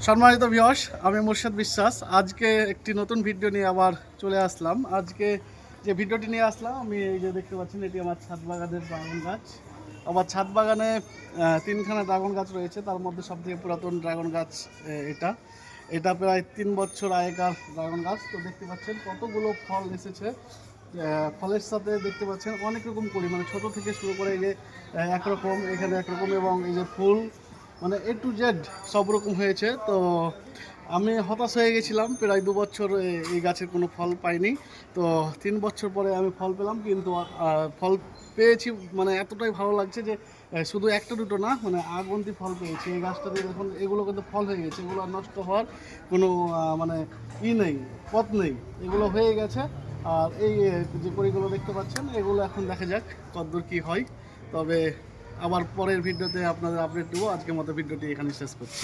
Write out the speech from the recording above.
সম্মানিত ভিউয়ার্স, আমি মুর্শিদ বিশ্বাস। আজকে একটি নতুন ভিডিও নিয়ে আবার চলে আসলাম। আজকে যে ভিডিওটি নিয়ে আসলাম, আমি এই যে দেখতে পাচ্ছেন, এটি আমার ছাদ বাগানের ড্রাগন গাছ। আমার ছাদ বাগানে তিনখানা ড্রাগন গাছ রয়েছে। তার মধ্যে সবথেকে পুরাতন ড্রাগন গাছ এটা এটা প্রায় 3 বছর আগেকার ড্রাগন গাছ। তো দেখতে পাচ্ছেন কতগুলো ফল এসেছে। ফলের সাথে দেখতে পাচ্ছেন অনেক রকম করি, মানে ছোট থেকে শুরু করে এই যে একরকম, এখানে একরকম, এবং এই যে ফুল, মানে এ টু জেড সব রকম হয়েছে। তো আমি হতাশ হয়ে গেছিলাম, প্রায় 2 বছর এই গাছের কোনো ফল পাইনি। তো 3 বছর পরে আমি ফল পেলাম, কিন্তু ফল পেয়েছি, মানে এতটাই ভালো লাগছে যে শুধু একটা দুটো না, মানে আগন্তি ফল পেয়েছি এই গাছটাতে। দেখুন এগুলো কিন্তু ফল হয়ে গেছে, এগুলো আর নষ্ট হওয়ার কোনো মানে নেই, পথ নেই, এগুলো হয়ে গেছে। আর এই যে কড়িগুলো দেখতে পাচ্ছেন, এগুলো এখন দেখা যাক কতদূর কী হয়। তবে আবার পরের ভিডিওতে আপনাদের আপডেট দেবো। আজকের মতো ভিডিওটি এখানে শেষ করছি।